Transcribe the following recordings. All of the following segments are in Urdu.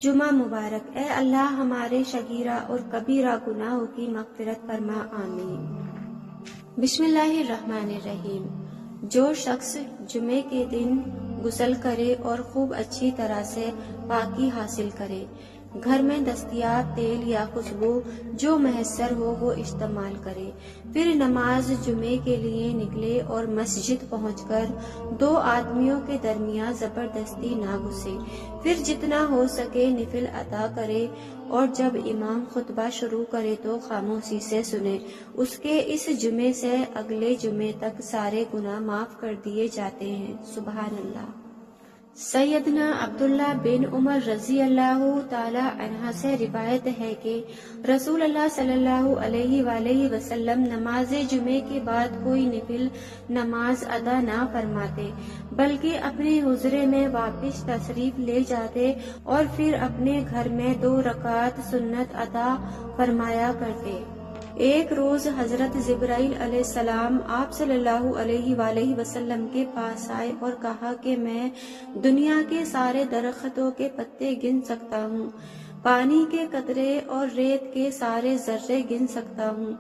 جمعہ مبارک۔ اے اللہ ہمارے صغیرہ اور کبیرہ گناہوں کی مغفرت فرما، آمین۔ بسم اللہ الرحمن الرحیم۔ جو شخص جمعے کے دن غسل کرے اور خوب اچھی طرح سے پاکی حاصل کرے، گھر میں دستیاب تیل یا خوشبو جو میسر ہو وہ استعمال کرے، پھر نماز جمعے کے لیے نکلے اور مسجد پہنچ کر دو آدمیوں کے درمیان زبردستی نہ گھسے، پھر جتنا ہو سکے نفل ادا کرے، اور جب امام خطبہ شروع کرے تو خاموشی سے سنے۔ اس کے اس جمعے سے اگلے جمعے تک سارے گناہ معاف کر دیے جاتے ہیں۔ سبحان اللہ۔ سیدنا عبداللہ بن عمر رضی اللہ تعالی عنہ سے روایت ہے کہ رسول اللہ صلی اللہ علیہ وآلہ وسلم نماز جمعے کے بعد کوئی نفل نماز ادا نہ فرماتے، بلکہ اپنے حجرے میں واپس تشریف لے جاتے اور پھر اپنے گھر میں 2 رکعت سنت ادا فرمایا کرتے۔ ایک روز حضرت جبرائیل علیہ السلام آپ صلی اللہ علیہ وآلہ وسلم کے پاس آئے اور کہا کہ میں دنیا کے سارے درختوں کے پتے گن سکتا ہوں، پانی کے قطرے اور ریت کے سارے ذرے گن سکتا ہوں،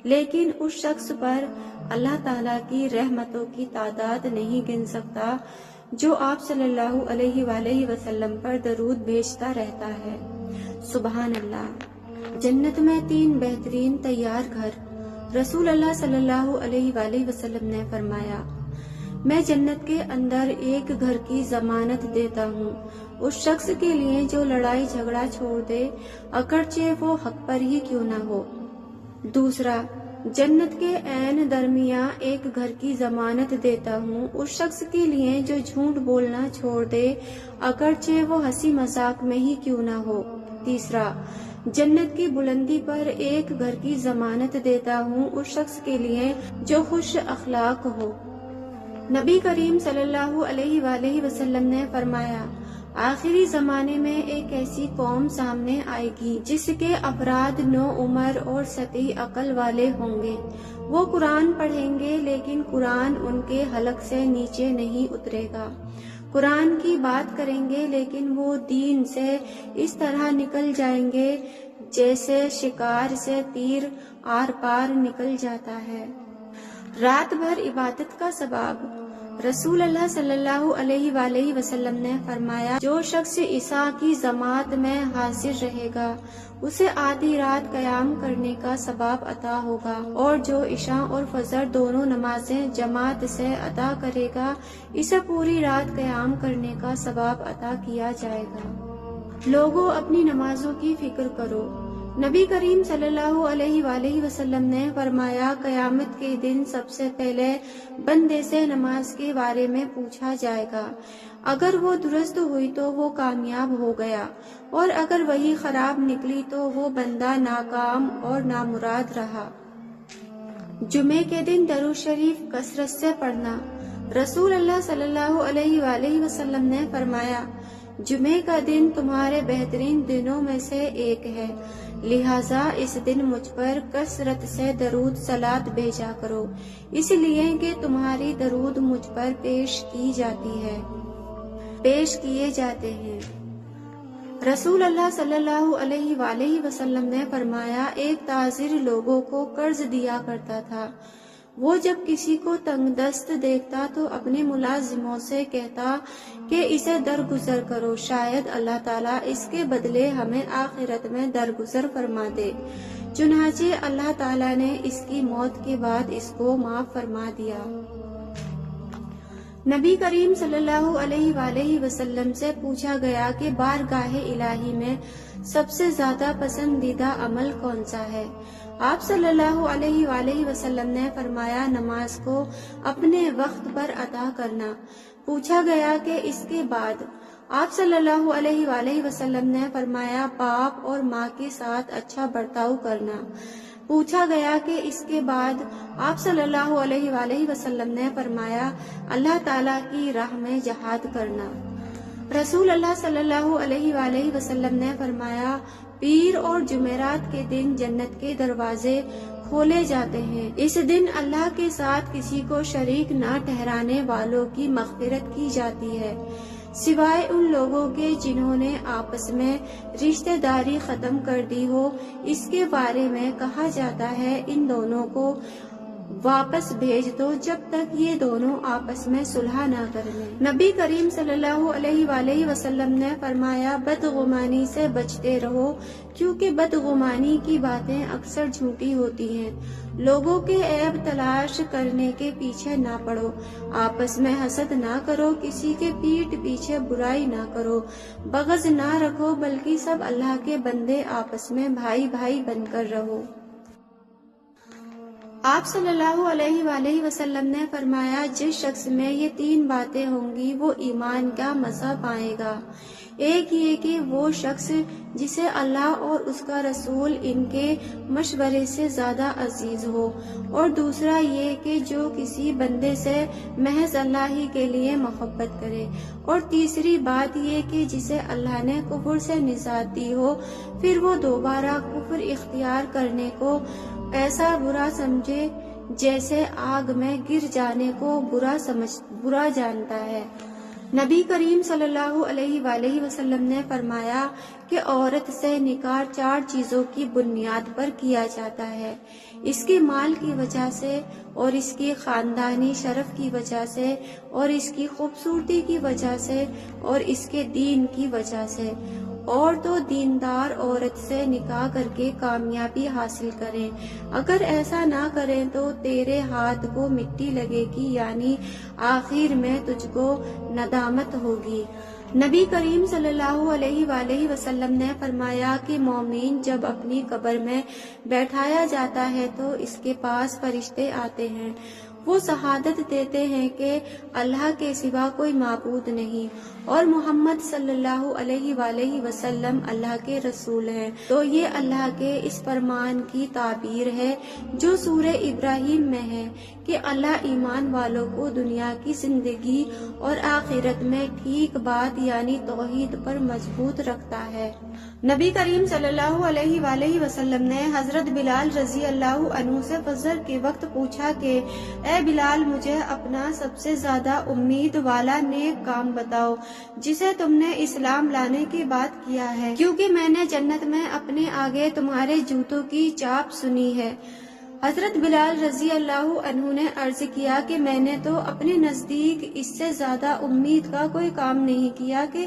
لیکن اس شخص پر اللہ تعالیٰ کی رحمتوں کی تعداد نہیں گن سکتا جو آپ صلی اللہ علیہ وآلہ وسلم پر درود بھیجتا رہتا ہے۔ سبحان اللہ۔ جنت میں 3 بہترین تیار گھر۔ رسول اللہ صلی اللہ علیہ وآلہ وسلم نے فرمایا، میں جنت کے اندر ایک گھر کی ضمانت دیتا ہوں اس شخص کے لیے جو لڑائی جھگڑا چھوڑ دے، اگرچہ وہ حق پر ہی کیوں نہ ہو۔ دوسرا، جنت کے عین درمیان ایک گھر کی ضمانت دیتا ہوں اس شخص کے لیے جو جھوٹ بولنا چھوڑ دے، اگرچہ وہ ہنسی مذاق میں ہی کیوں نہ ہو۔ تیسرا، جنت کی بلندی پر ایک گھر کی ضمانت دیتا ہوں اس شخص کے لیے جو خوش اخلاق ہو۔ نبی کریم صلی اللہ علیہ وآلہ وسلم نے فرمایا، آخری زمانے میں ایک ایسی قوم سامنے آئے گی جس کے افراد نو عمر اور سطحی عقل والے ہوں گے۔ وہ قرآن پڑھیں گے لیکن قرآن ان کے حلق سے نیچے نہیں اترے گا، قرآن کی بات کریں گے لیکن وہ دین سے اس طرح نکل جائیں گے جیسے شکار سے تیر آر پار نکل جاتا ہے۔ رات بھر عبادت کا ثواب۔ رسول اللہ صلی اللہ علیہ وآلہ وسلم نے فرمایا، جو شخص عشاء کی جماعت میں حاضر رہے گا اسے آدھی رات قیام کرنے کا ثواب عطا ہوگا، اور جو عشاء اور فجر دونوں نمازیں جماعت سے ادا کرے گا اسے پوری رات قیام کرنے کا ثواب عطا کیا جائے گا۔ لوگوں اپنی نمازوں کی فکر کرو۔ نبی کریم صلی اللہ علیہ وآلہ وسلم نے فرمایا، قیامت کے دن سب سے پہلے بندے سے نماز کے بارے میں پوچھا جائے گا، اگر وہ درست ہوئی تو وہ کامیاب ہو گیا، اور اگر وہی خراب نکلی تو وہ بندہ ناکام اور نامراد رہا۔ جمعے کے دن درود شریف کثرت سے پڑھنا۔ رسول اللہ صلی اللہ علیہ وآلہ وسلم نے فرمایا، جمعے کا دن تمہارے بہترین دنوں میں سے ایک ہے، لہٰذا اس دن مجھ پر کثرت سے درود صلات بھیجا کرو، اس لیے کہ تمہاری درود مجھ پر پیش کیے جاتے ہیں۔ رسول اللہ صلی اللہ علیہ وآلہ وسلم نے فرمایا، ایک تاجر لوگوں کو قرض دیا کرتا تھا، وہ جب کسی کو تنگ دست دیکھتا تو اپنے ملازموں سے کہتا کہ اسے درگزر کرو، شاید اللہ تعالیٰ اس کے بدلے ہمیں آخرت میں درگزر فرما دے۔ چنانچہ اللہ تعالیٰ نے اس کی موت کے بعد اس کو معاف فرما دیا۔ نبی کریم صلی اللہ علیہ وآلہ وسلم سے پوچھا گیا کہ بارگاہ الہی میں سب سے زیادہ پسندیدہ عمل کون سا ہے؟ آپ صلی اللہ علیہ وآلہ وسلم نے فرمایا، نماز کو اپنے وقت پر ادا کرنا۔ پوچھا گیا کہ اس کے بعد؟ آپ صلی اللہ علیہ وآلہ وسلم نے فرمایا، باپ اور ماں کے ساتھ اچھا برتاؤ کرنا۔ پوچھا گیا کہ اس کے بعد؟ آپ صلی اللہ علیہ وآلہ وسلم نے فرمایا، اللہ تعالیٰ کی راہ میں جہاد کرنا۔ رسول اللہ صلی اللہ علیہ وآلہ وسلم نے فرمایا، پیر اور جمعرات کے دن جنت کے دروازے کھولے جاتے ہیں۔ اس دن اللہ کے ساتھ کسی کو شریک نہ ٹھہرانے والوں کی مغفرت کی جاتی ہے۔ سوائے ان لوگوں کے جنہوں نے آپس میں رشتہ داری ختم کر دی ہو۔ اس کے بارے میں کہا جاتا ہے ان دونوں کو واپس بھیج دو جب تک یہ دونوں آپس میں صلح نہ کر لیں۔ نبی کریم صلی اللہ علیہ وآلہ وسلم نے فرمایا بدگمانی سے بچتے رہو، کیونکہ بدگمانی کی باتیں اکثر جھوٹی ہوتی ہیں۔ لوگوں کے عیب تلاش کرنے کے پیچھے نہ پڑو، آپس میں حسد نہ کرو، کسی کے پیٹھ پیچھے برائی نہ کرو، بغض نہ رکھو، بلکہ سب اللہ کے بندے آپس میں بھائی بھائی بن کر رہو۔ آپ صلی اللہ علیہ وآلہ وسلم نے فرمایا جس شخص میں یہ 3 باتیں ہوں گی وہ ایمان کا مزہ پائے گا۔ ایک یہ کہ وہ شخص جسے اللہ اور اس کا رسول ان کے مشورے سے زیادہ عزیز ہو، اور دوسرا یہ کہ جو کسی بندے سے محض اللہ ہی کے لیے محبت کرے، اور تیسری بات یہ کہ جسے اللہ نے کفر سے نجات دی ہو پھر وہ دوبارہ کفر اختیار کرنے کو ایسا برا سمجھے جیسے آگ میں گر جانے کو برا جانتا ہے۔ نبی کریم صلی اللہ علیہ وآلہ وسلم نے فرمایا کہ عورت سے نکاح 4 چیزوں کی بنیاد پر کیا جاتا ہے، اس کے مال کی وجہ سے، اور اس کی خاندانی شرف کی وجہ سے، اور اس کی خوبصورتی کی وجہ سے، اور اس کے دین کی وجہ سے، اور تو دیندار عورت سے نکاح کر کے کامیابی حاصل کریں، اگر ایسا نہ کریں تو تیرے ہاتھ کو مٹی لگے گی، یعنی آخر میں تجھ کو ندامت ہوگی۔ نبی کریم صلی اللہ علیہ وآلہ وسلم نے فرمایا کہ مومن جب اپنی قبر میں بیٹھایا جاتا ہے تو اس کے پاس فرشتے آتے ہیں، وہ شہادت دیتے ہیں کہ اللہ کے سوا کوئی معبود نہیں اور محمد صلی اللہ علیہ وآلہ وسلم اللہ کے رسول ہیں۔ تو یہ اللہ کے اس فرمان کی تعبیر ہے جو سورہ ابراہیم میں ہے کہ اللہ ایمان والوں کو دنیا کی زندگی اور آخرت میں ٹھیک بات یعنی توحید پر مضبوط رکھتا ہے۔ نبی کریم صلی اللہ علیہ وآلہ وسلم نے حضرت بلال رضی اللہ عنہ سے فجر کے وقت پوچھا کہ اے بلال مجھے اپنا سب سے زیادہ امید والا نیک کام بتاؤ جسے تم نے اسلام لانے کی بات کیا ہے، کیونکہ میں نے جنت میں اپنے آگے تمہارے جوتوں کی چاپ سنی ہے۔ حضرت بلال رضی اللہ عنہ نے عرض کیا کہ میں نے تو اپنے نزدیک اس سے زیادہ امید کا کوئی کام نہیں کیا کہ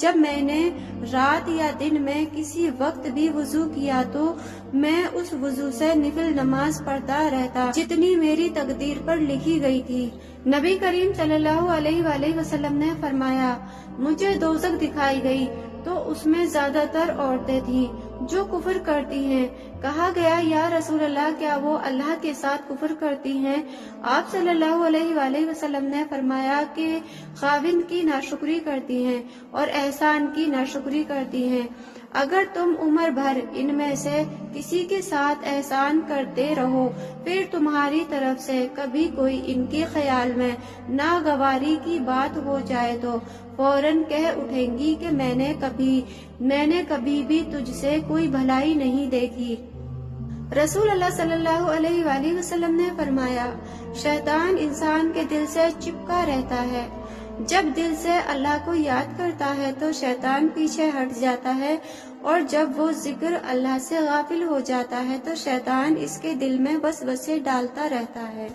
جب میں نے رات یا دن میں کسی وقت بھی وضو کیا تو میں اس وضو سے نفل نماز پڑھتا رہتا جتنی میری تقدیر پر لکھی گئی تھی۔ نبی کریم صلی اللہ علیہ وآلہ وسلم نے فرمایا مجھے دوزخ دکھائی گئی تو اس میں زیادہ تر عورتیں تھیں جو کفر کرتی ہیں۔ کہا گیا یا رسول اللہ کیا وہ اللہ کے ساتھ کفر کرتی ہیں؟ آپ صلی اللہ علیہ وآلہ وسلم نے فرمایا کہ خاوند کی ناشکری کرتی ہیں اور احسان کی ناشکری کرتی ہیں۔ اگر تم عمر بھر ان میں سے کسی کے ساتھ احسان کرتے رہو پھر تمہاری طرف سے کبھی کوئی ان کے خیال میں ناگواری کی بات ہو جائے تو فوراً کہہ اٹھیں گی کہ میں نے کبھی بھی تجھ سے کوئی بھلائی نہیں دیکھی۔ رسول اللہ صلی اللہ علیہ وآلہ وسلم نے فرمایا شیطان انسان کے دل سے چپکا رہتا ہے، جب دل سے اللہ کو یاد کرتا ہے تو شیطان پیچھے ہٹ جاتا ہے، اور جب وہ ذکر اللہ سے غافل ہو جاتا ہے تو شیطان اس کے دل میں وسوسے ڈالتا رہتا ہے۔